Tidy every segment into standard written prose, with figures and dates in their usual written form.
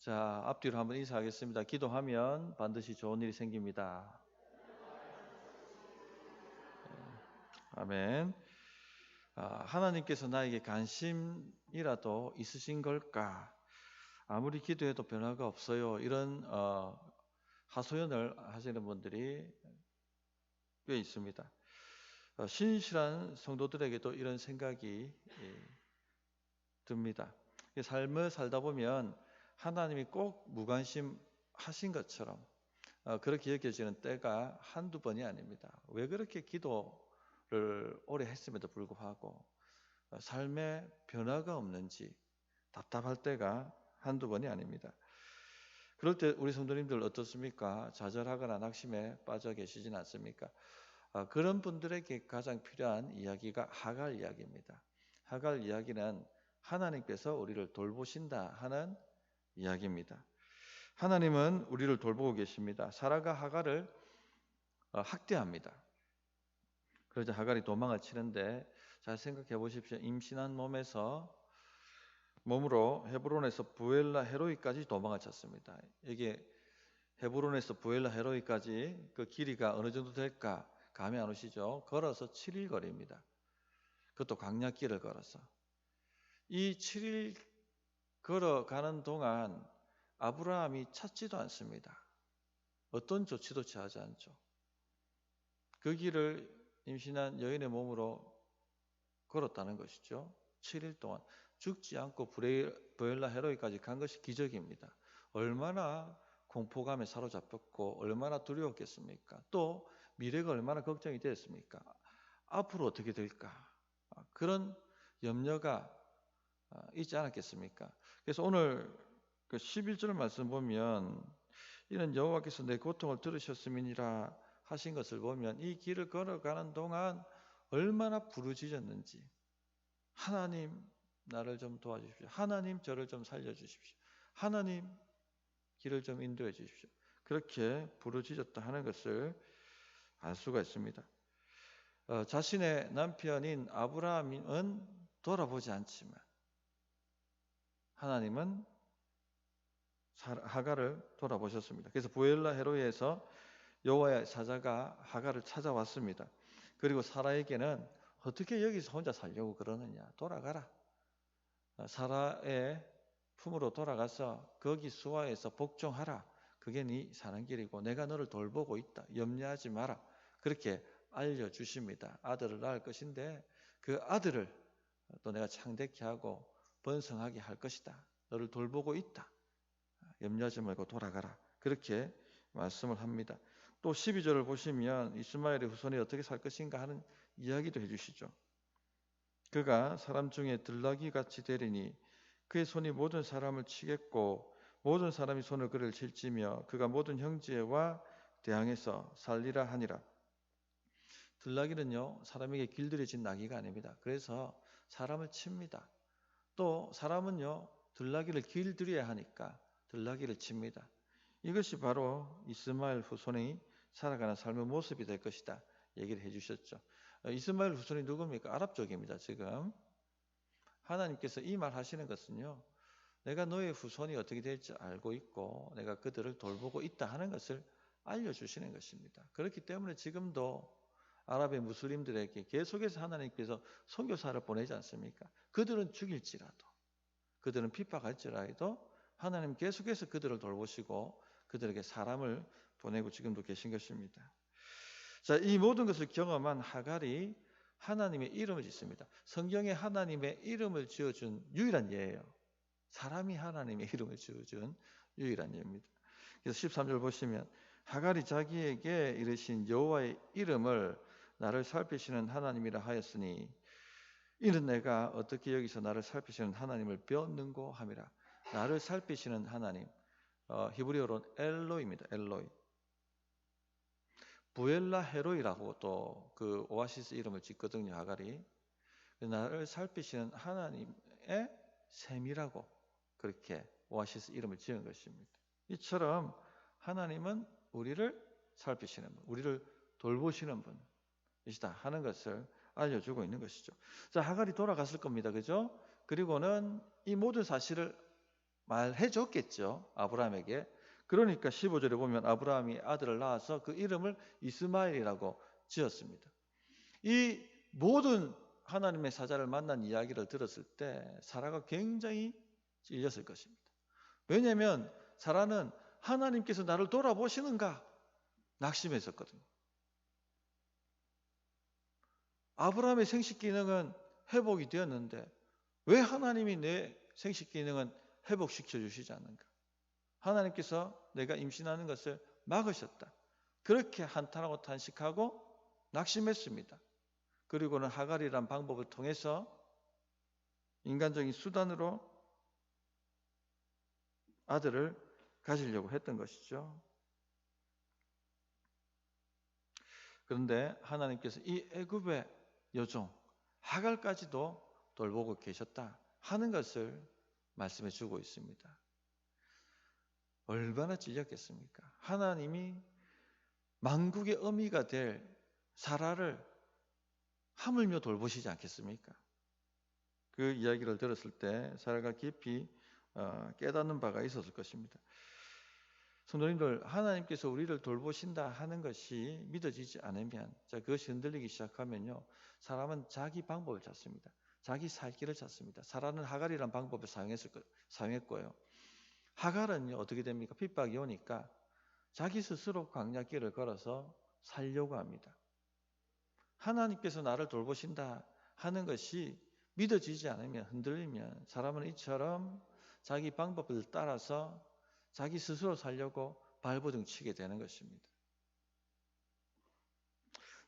자, 앞뒤로 한번 인사하겠습니다. 기도하면 반드시 좋은 일이 생깁니다. 아멘. 하나님께서 나에게 관심이라도 있으신 걸까? 아무리 기도해도 변화가 없어요. 이런 하소연을 하시는 분들이 꽤 있습니다. 신실한 성도들에게도 이런 생각이 듭니다. 삶을 살다 보면 하나님이 꼭 무관심하신 것처럼 그렇게 여겨지는 때가 한두 번이 아닙니다. 왜 그렇게 기도를 오래 했음에도 불구하고 삶에 변화가 없는지 답답할 때가 한두 번이 아닙니다. 그럴 때 우리 성도님들 어떻습니까? 좌절하거나 낙심에 빠져 계시진 않습니까? 그런 분들에게 가장 필요한 이야기가 하갈 이야기입니다. 하갈 이야기는 하나님께서 우리를 돌보신다 하는 이야기입니다. 하나님은 우리를 돌보고 계십니다. 사라가 하갈을 학대합니다. 그러자 하갈이 도망을 치는데 잘 생각해 보십시오. 임신한 몸으로 헤브론에서 부엘라 헤로이까지 도망을 쳤습니다. 이게 헤브론에서 부엘라 헤로이까지 그 길이가 어느 정도 될까 감이 안 오시죠? 걸어서 7일 거리입니다. 그것도 광야길을 걸어서. 이 7일 걸어가는 동안 아브라함이 찾지도 않습니다. 어떤 조치도 취하지 않죠. 그 길을 임신한 여인의 몸으로 걸었다는 것이죠. 7일 동안 죽지 않고 부엘라 헤로이까지 간 것이 기적입니다. 얼마나 공포감에 사로잡혔고 얼마나 두려웠겠습니까? 또 미래가 얼마나 걱정이 됐습니까? 앞으로 어떻게 될까? 그런 염려가 있지 않았겠습니까? 그래서 오늘 그 11절 말씀 보면 이는 여호와께서 내 고통을 들으셨음이니라 하신 것을 보면 이 길을 걸어가는 동안 얼마나 부르짖었는지 하나님 나를 좀 도와주십시오. 하나님 저를 좀 살려주십시오. 하나님 길을 좀 인도해 주십시오. 그렇게 부르짖었다 하는 것을 알 수가 있습니다. 자신의 남편인 아브라함은 돌아보지 않지만 하나님은 하갈을 돌아보셨습니다. 그래서 부엘라 헤로이에서 여호와의 사자가 하갈을 찾아왔습니다. 그리고 사라에게는 어떻게 여기서 혼자 살려고 그러느냐? 돌아가라. 사라의 품으로 돌아가서 거기 수하에서 복종하라. 그게 네 사는 길이고 내가 너를 돌보고 있다. 염려하지 마라. 그렇게 알려주십니다. 아들을 낳을 것인데 그 아들을 또 내가 창대케 하고 번성하게 할 것이다. 너를 돌보고 있다. 염려하지 말고 돌아가라. 그렇게 말씀을 합니다. 또 12절을 보시면 이스마엘의 후손이 어떻게 살 것인가 하는 이야기도 해주시죠. 그가 사람 중에 들나귀 같이 되리니 그의 손이 모든 사람을 치겠고 모든 사람이 손을 그를 칠지며 그가 모든 형제와 대항해서 살리라 하니라. 들나귀는요 사람에게 길들여진 나귀가 아닙니다. 그래서 사람을 칩니다. 또 사람은요 들나귀를 길들여야 하니까 들나귀를 칩니다. 이것이 바로 이스마엘 후손이 살아가는 삶의 모습이 될 것이다 얘기를 해주셨죠. 이스마엘 후손이 누굽니까? 아랍 쪽입니다. 지금 하나님께서 이 말 하시는 것은요 내가 너의 후손이 어떻게 될지 알고 있고 내가 그들을 돌보고 있다 하는 것을 알려주시는 것입니다. 그렇기 때문에 지금도 아랍의 무슬림들에게 계속해서 하나님께서 선교사를 보내지 않습니까? 그들은 죽일지라도 그들은 핍박할지라도 하나님 계속해서 그들을 돌보시고 그들에게 사람을 보내고 지금도 계신 것입니다. 자, 이 모든 것을 경험한 하갈이 하나님의 이름을 짓습니다. 성경에 하나님의 이름을 지어준 유일한 예예요. 사람이 하나님의 이름을 지어준 유일한 예입니다. 그래서 13절 보시면 하갈이 자기에게 이르신 여호와의 이름을 나를 살피시는 하나님이라 하였으니 이는 내가 어떻게 여기서 나를 살피시는 하나님을 배웠는고 함이라. 나를 살피시는 하나님, 히브리어로는 엘로이입니다. 엘로이. 부엘라 헤로이라고 또 그 오아시스 이름을 짓거든요. 하갈이. 나를 살피시는 하나님의 셈이라고 그렇게 오아시스 이름을 지은 것입니다. 이처럼 하나님은 우리를 살피시는 분, 우리를 돌보시는 분이시다 하는 것을 알려주고 있는 것이죠. 자, 하갈이 돌아갔을 겁니다. 그죠? 그리고는 이 모든 사실을 말해줬겠죠. 아브라함에게. 그러니까 15절에 보면 아브라함이 아들을 낳아서 그 이름을 이스마엘이라고 지었습니다. 이 모든 하나님의 사자를 만난 이야기를 들었을 때 사라가 굉장히 찔렸을 것입니다. 왜냐하면 사라는 하나님께서 나를 돌아보시는가 낙심했었거든요. 아브라함의 생식 기능은 회복이 되었는데 왜 하나님이 내 생식 기능은 회복시켜 주시지 않는가? 하나님께서 내가 임신하는 것을 막으셨다. 그렇게 한탄하고 탄식하고 낙심했습니다. 그리고는 하갈이란 방법을 통해서 인간적인 수단으로 아들을 가지려고 했던 것이죠. 그런데 하나님께서 이 애굽의 여종 하갈까지도 돌보고 계셨다 하는 것을 말씀해 주고 있습니다. 얼마나 찔렸겠습니까? 하나님이 만국의 어미가 될 사라를 하물며 돌보시지 않겠습니까? 그 이야기를 들었을 때 사라가 깊이 깨닫는 바가 있었을 것입니다. 성도님들, 하나님께서 우리를 돌보신다 하는 것이 믿어지지 않으면, 그것이 흔들리기 시작하면요, 사람은 자기 방법을 찾습니다. 자기 살 길을 찾습니다. 사라는 하갈이라는 방법을 사용했고요. 하갈은 어떻게 됩니까? 핍박이 오니까 자기 스스로 광야길을 걸어서 살려고 합니다. 하나님께서 나를 돌보신다 하는 것이 믿어지지 않으면, 흔들리면 사람은 이처럼 자기 방법을 따라서 자기 스스로 살려고 발버둥 치게 되는 것입니다.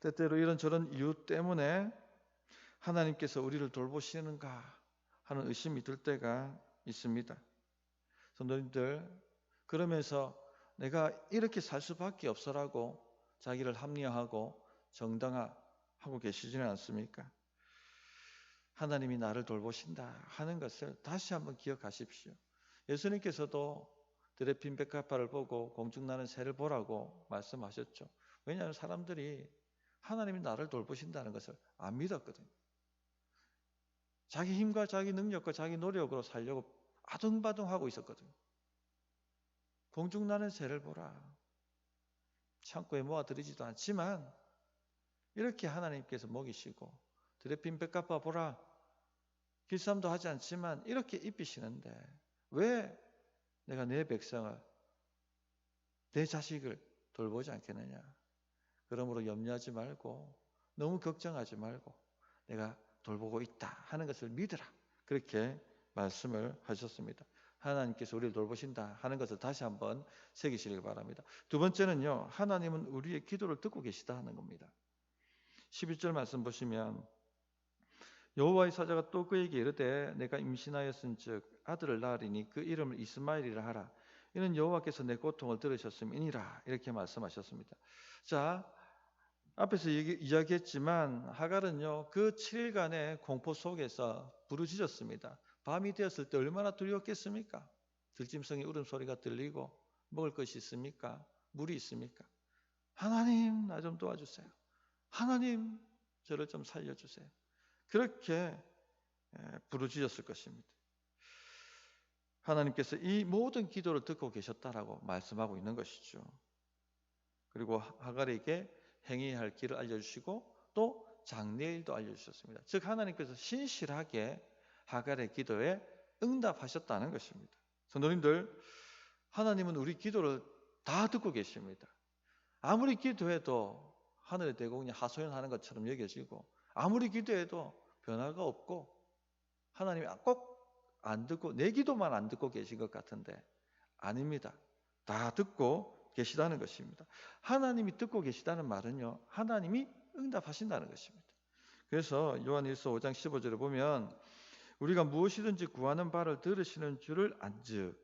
때때로 이런저런 이유 때문에 하나님께서 우리를 돌보시는가 하는 의심이 들 때가 있습니다. 성도님들, 그러면서 내가 이렇게 살 수밖에 없어라고 자기를 합리화하고 정당화하고 계시지는 않습니까? 하나님이 나를 돌보신다 하는 것을 다시 한번 기억하십시오. 예수님께서도 드레핀 백합화를 보고 공중나는 새를 보라고 말씀하셨죠. 왜냐하면 사람들이 하나님이 나를 돌보신다는 것을 안 믿었거든요. 자기 힘과 자기 능력과 자기 노력으로 살려고 아둥바둥하고 있었거든요. 공중나는 새를 보라. 창고에 모아드리지도 않지만 이렇게 하나님께서 먹이시고, 드레핀 백합화 보라. 길쌈도 하지 않지만 이렇게 입히시는데 왜 내가 내 백성을, 내 자식을 돌보지 않겠느냐. 그러므로 염려하지 말고, 너무 걱정하지 말고 내가 돌보고 있다 하는 것을 믿으라. 그렇게 말씀을 하셨습니다. 하나님께서 우리를 돌보신다 하는 것을 다시 한번 새기시길 바랍니다. 두 번째는요, 하나님은 우리의 기도를 듣고 계시다 하는 겁니다. 11절 말씀 보시면, 여호와의 사자가 또 그에게 이르되 내가 임신하였은즉 아들을 낳으리니 그 이름을 이스마엘이라 하라. 이는 여호와께서 내 고통을 들으셨음이니라. 이렇게 말씀하셨습니다. 자, 앞에서 이야기했지만 하갈은요, 그 7일간의 공포 속에서 부르짖었습니다. 밤이 되었을 때 얼마나 두려웠겠습니까? 들짐승의 울음소리가 들리고, 먹을 것이 있습니까? 물이 있습니까? 하나님, 나 좀 도와주세요. 하나님, 저를 좀 살려주세요. 그렇게 부르짖었을 것입니다. 하나님께서 이 모든 기도를 듣고 계셨다라고 말씀하고 있는 것이죠. 그리고 하갈에게 행해야 할 길을 알려주시고 또 장래의 일도 알려주셨습니다. 즉 하나님께서 신실하게 하갈의 기도에 응답하셨다는 것입니다. 성도님들, 하나님은 우리 기도를 다 듣고 계십니다. 아무리 기도해도 하늘의 대공이 하소연하는 것처럼 여겨지고, 아무리 기도해도 변화가 없고, 하나님이 꼭 안 듣고 내 기도만 안 듣고 계신 것 같은데 아닙니다. 다 듣고 계시다는 것입니다. 하나님이 듣고 계시다는 말은요, 하나님이 응답하신다는 것입니다. 그래서 요한일서 5장 15절에 보면 우리가 무엇이든지 구하는 바를 들으시는 줄을 안즉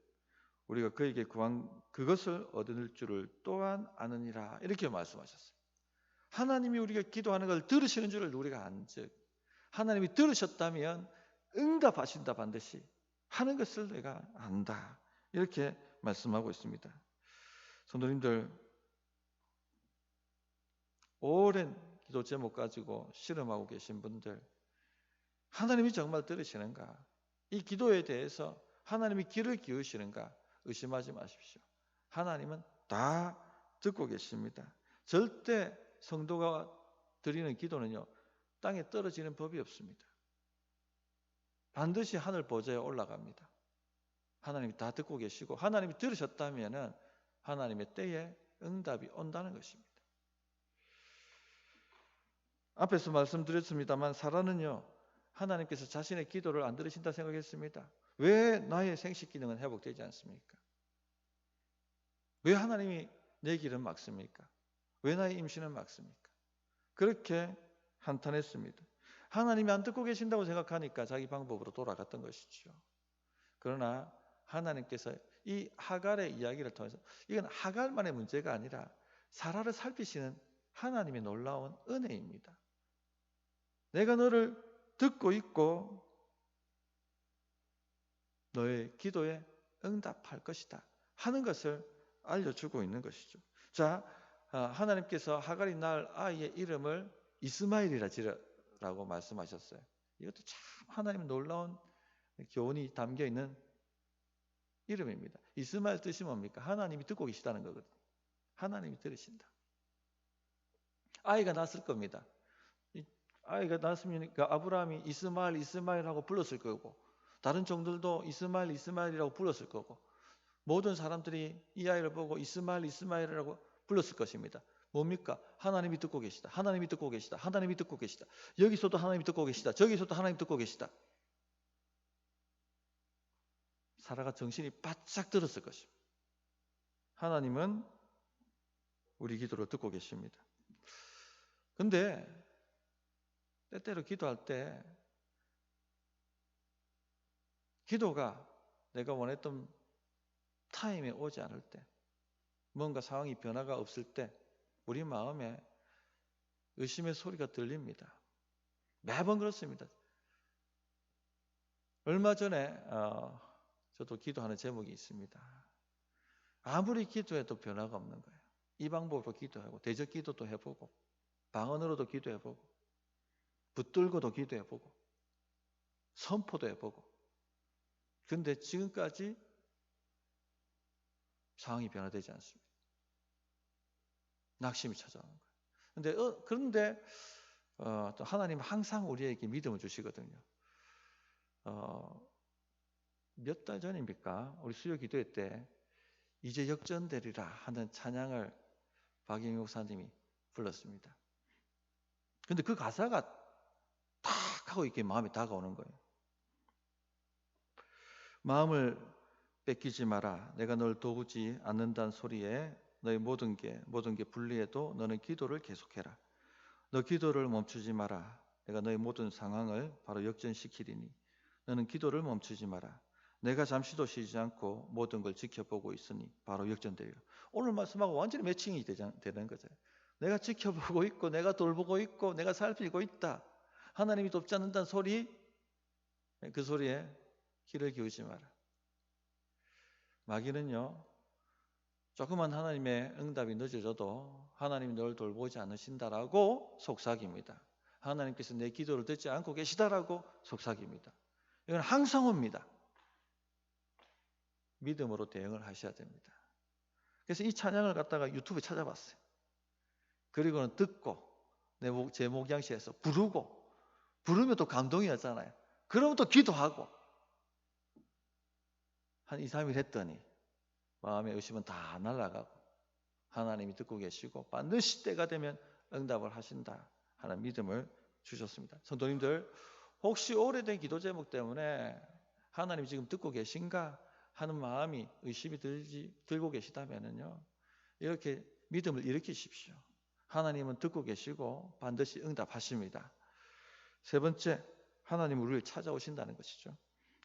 우리가 그에게 구한 그것을 얻을 줄을 또한 아느니라. 이렇게 말씀하셨어요. 하나님이 우리가 기도하는 걸 들으시는 줄을 우리가 안즉, 하나님이 들으셨다면 응답하신다 반드시 하는 것을 내가 안다. 이렇게 말씀하고 있습니다. 성도님들, 오랜 기도 제목 가지고 실험하고 계신 분들, 하나님이 정말 들으시는가? 이 기도에 대해서 하나님이 귀를 기울이시는가 의심하지 마십시오. 하나님은 다 듣고 계십니다. 절대 성도가 드리는 기도는요, 땅에 떨어지는 법이 없습니다. 반드시 하늘 보좌에 올라갑니다. 하나님이 다 듣고 계시고 하나님이 들으셨다면 하나님의 때에 응답이 온다는 것입니다. 앞에서 말씀드렸습니다만 사라는요, 하나님께서 자신의 기도를 안 들으신다 생각했습니다. 왜 나의 생식 기능은 회복되지 않습니까? 왜 하나님이 내 길은 막습니까? 왜 나의 임신은 막습니까? 그렇게 한탄했습니다. 하나님이 안 듣고 계신다고 생각하니까 자기 방법으로 돌아갔던 것이죠. 그러나 하나님께서 이 하갈의 이야기를 통해서 이건 하갈만의 문제가 아니라 사라를 살피시는 하나님의 놀라운 은혜입니다. 내가 너를 듣고 있고 너의 기도에 응답할 것이다 하는 것을 알려주고 있는 것이죠. 자, 하나님께서 하갈이 낳을 아이의 이름을 이스마엘이라 지으라고 말씀하셨어요. 이것도 참 하나님의 놀라운 교훈이 담겨 있는 이름입니다. 이스마엘 뜻이 뭡니까? 하나님이 듣고 계시다는 거거든요. 하나님이 들으신다. 아이가 났을 겁니다. 아이가 났으니까 아브라함이 이스마엘하고 불렀을 거고 다른 종들도 이스마엘이라고 불렀을 거고 모든 사람들이 이 아이를 보고 이스마엘이라고 불렀을 것입니다. 뭡니까? 하나님이 듣고 계시다. 하나님이 듣고 계시다. 하나님이 듣고 계시다. 여기서도 하나님이 듣고 계시다. 저기서도 하나님 듣고 계시다. 사라가 정신이 바짝 들었을 것입니다. 하나님은 우리 기도를 듣고 계십니다. 근데 때때로 기도할 때 기도가 내가 원했던 타임에 오지 않을 때 뭔가 상황이 변화가 없을 때 우리 마음에 의심의 소리가 들립니다. 매번 그렇습니다. 얼마 전에 저도 기도하는 제목이 있습니다. 아무리 기도해도 변화가 없는 거예요. 이 방법으로 기도하고 대적 기도도 해보고 방언으로도 기도해보고 붙들고도 기도해보고 선포도 해보고 근데 지금까지 상황이 변화되지 않습니다. 낙심이 찾아오는 거예요. 그런데 또 하나님은 항상 우리에게 믿음을 주시거든요. 몇 달 전입니까? 우리 수요 기도회 때 이제 역전되리라 하는 찬양을 박영희 목사님이 불렀습니다. 근데 그 가사가 탁 하고 이렇게 마음에 다가오는 거예요. 마음을 뺏기지 마라. 내가 널 도우지 않는다는 소리에 너의 모든 게 불리해도 너는 기도를 계속해라. 너 기도를 멈추지 마라. 내가 너의 모든 상황을 바로 역전시키리니 너는 기도를 멈추지 마라. 내가 잠시도 쉬지 않고 모든 걸 지켜보고 있으니 바로 역전되리라. 오늘 말씀하고 완전히 매칭이 되는 거죠. 내가 지켜보고 있고 내가 돌보고 있고 내가 살피고 있다. 하나님이 돕지 않는다는 소리, 그 소리에 귀를 기울이지 마라. 마귀는요, 조그만 하나님의 응답이 늦어져도 하나님이 널 돌보지 않으신다라고 속삭입니다. 하나님께서 내 기도를 듣지 않고 계시다라고 속삭입니다. 이건 항상 옵니다. 믿음으로 대응을 하셔야 됩니다. 그래서 이 찬양을 갖다가 유튜브에 찾아봤어요. 그리고는 듣고 제 목양실에서 부르면 또 감동이었잖아요. 그러면 또 기도하고 한 2, 3일 했더니 마음의 의심은 다 날아가고 하나님이 듣고 계시고 반드시 때가 되면 응답을 하신다 하는 믿음을 주셨습니다. 성도님들, 혹시 오래된 기도 제목 때문에 하나님 지금 듣고 계신가 하는 마음이 의심이 들고 계시다면요, 이렇게 믿음을 일으키십시오. 하나님은 듣고 계시고 반드시 응답하십니다. 세 번째, 하나님 우리를 찾아오신다는 것이죠.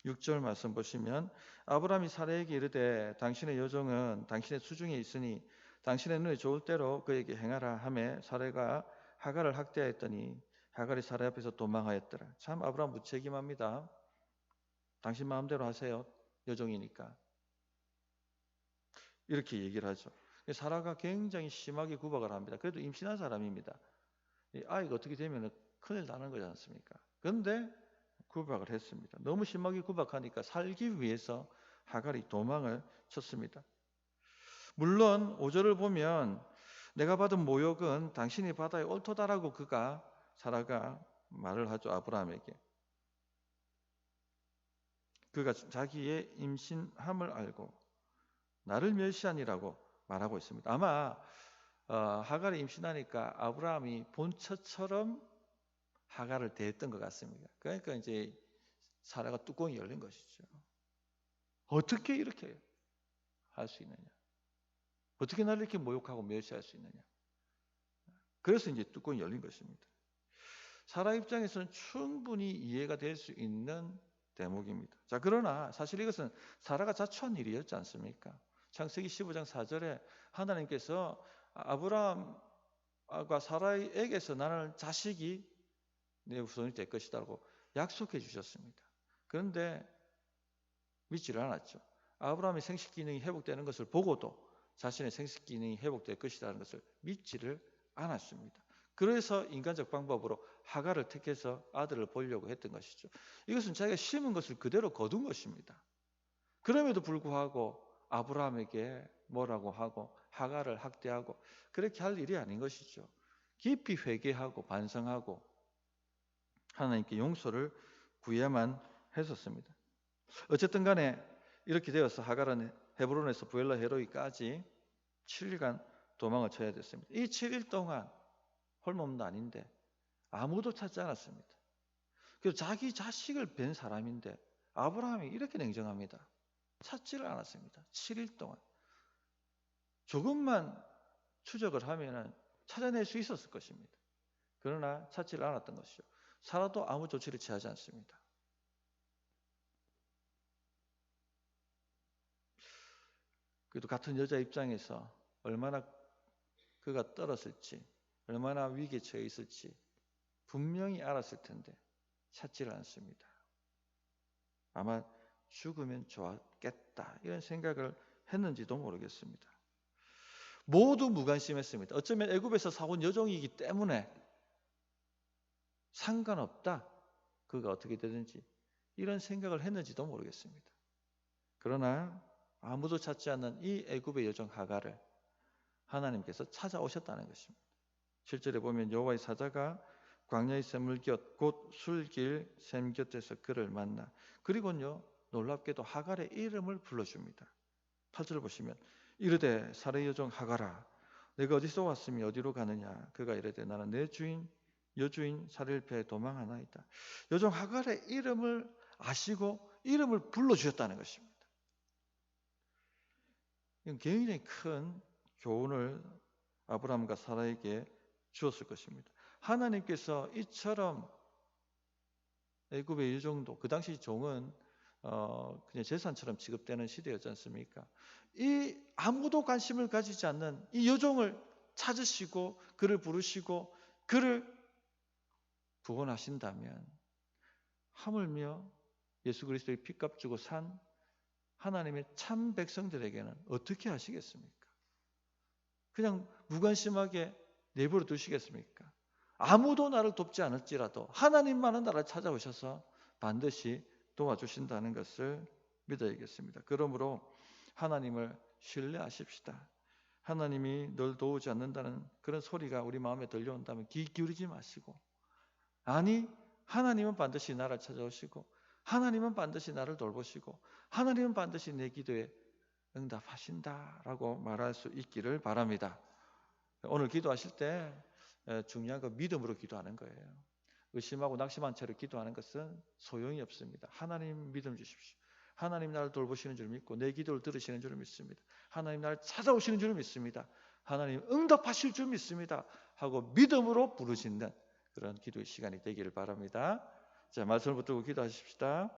6절 말씀 보시면 아브라함이 사라에게 이르되 당신의 여종은 당신의 수중에 있으니 당신의 눈에 좋을 대로 그에게 행하라 하매 사라가 하갈을 학대하였더니 하갈이 사라 앞에서 도망하였더라. 참 아브라함 무책임합니다. 당신 마음대로 하세요. 여종이니까. 이렇게 얘기를 하죠. 사라가 굉장히 심하게 구박을 합니다. 그래도 임신한 사람입니다. 이 아이가 어떻게 되면 큰일 나는 거지 않습니까? 그런데 구박을 했습니다. 너무 심하게 구박하니까 살기 위해서 하갈이 도망을 쳤습니다. 물론 5절을 보면 내가 받은 모욕은 당신이 받아야 옳도다라고 사라가 말을 하죠. 아브라함에게. 그가 자기의 임신함을 알고 나를 멸시하니라고 말하고 있습니다. 아마 하갈이 임신하니까 아브라함이 본처처럼 하갈을 대했던 것 같습니다. 그러니까 이제 사라가 뚜껑이 열린 것이죠. 어떻게 이렇게 할 수 있느냐? 어떻게 나를 이렇게 모욕하고 멸시할 수 있느냐? 그래서 이제 뚜껑이 열린 것입니다. 사라 입장에서는 충분히 이해가 될 수 있는 대목입니다. 자, 그러나 사실 이것은 사라가 자초한 일이었지 않습니까? 창세기 15장 4절에 하나님께서 아브라함과 사라에게서 나는 자식이 내 후손이 될 것이라고 약속해 주셨습니다. 그런데 믿지를 않았죠. 아브라함의 생식 기능이 회복되는 것을 보고도 자신의 생식 기능이 회복될 것이라는 것을 믿지를 않았습니다. 그래서 인간적 방법으로 하갈을 택해서 아들을 보려고 했던 것이죠. 이것은 자기가 심은 것을 그대로 거둔 것입니다. 그럼에도 불구하고 아브라함에게 뭐라고 하고 하갈을 학대하고 그렇게 할 일이 아닌 것이죠. 깊이 회개하고 반성하고 하나님께 용서를 구해야만 했었습니다. 어쨌든 간에 이렇게 되어서 하갈은 헤브론에서 부엘라 헤로이까지 7일간 도망을 쳐야 됐습니다. 이 7일 동안 홀몸도 아닌데 아무도 찾지 않았습니다. 그리고 자기 자식을 뵌 사람인데 아브라함이 이렇게 냉정합니다. 찾지를 않았습니다. 7일 동안. 조금만 추적을 하면 찾아낼 수 있었을 것입니다. 그러나 찾지를 않았던 것이죠. 사라도 아무 조치를 취하지 않습니다. 그래도 같은 여자 입장에서 얼마나 그가 떨었을지, 얼마나 위기에 처해 있을지 분명히 알았을 텐데 찾지를 않습니다. 아마 죽으면 좋았겠다 이런 생각을 했는지도 모르겠습니다. 모두 무관심했습니다. 어쩌면 애굽에서 사온 여종이기 때문에 상관없다. 그가 어떻게 되든지 이런 생각을 했는지도 모르겠습니다. 그러나 아무도 찾지 않는 이 애굽의 여종 하갈을 하나님께서 찾아오셨다는 것입니다. 7절에 보면 여호와의 사자가 광야의 샘물 곁 곧 술길 샘 곁에서 그를 만나 그리고는요 놀랍게도 하갈의 이름을 불러줍니다. 8절 보시면 이르되 사라의 여종 하갈아 내가 어디서 왔으며 어디로 가느냐 그가 이르되 나는 내 주인 여주인 사라를 피하여 도망하나이다. 여종 하갈의 이름을 아시고 이름을 불러주셨다는 것입니다. 이건 굉장히 큰 교훈을 아브라함과 사라에게 주었을 것입니다. 하나님께서 이처럼 애굽의 여종도 그 당시 종은 그냥 재산처럼 취급되는 시대였지 않습니까? 이 아무도 관심을 가지지 않는 이 여종을 찾으시고 그를 부르시고 그를 구원하신다면 하물며 예수 그리스도의 피값 주고 산 하나님의 참 백성들에게는 어떻게 하시겠습니까? 그냥 무관심하게 내버려 두시겠습니까? 아무도 나를 돕지 않을지라도 하나님만은 나를 찾아오셔서 반드시 도와주신다는 것을 믿어야겠습니다. 그러므로 하나님을 신뢰하십시다. 하나님이 널 도우지 않는다는 그런 소리가 우리 마음에 들려온다면 귀 기울이지 마시고 아니 하나님은 반드시 나를 찾아오시고 하나님은 반드시 나를 돌보시고 하나님은 반드시 내 기도에 응답하신다라고 말할 수 있기를 바랍니다. 오늘 기도하실 때 중요한 건 믿음으로 기도하는 거예요. 의심하고 낙심한 채로 기도하는 것은 소용이 없습니다. 하나님 믿음 주십시오. 하나님 나를 돌보시는 줄 믿고 내 기도를 들으시는 줄 믿습니다. 하나님 나를 찾아오시는 줄 믿습니다. 하나님 응답하실 줄 믿습니다. 하고 믿음으로 부르짖는 그런 기도의 시간이 되기를 바랍니다. 자, 말씀을 붙들고 기도하십시다.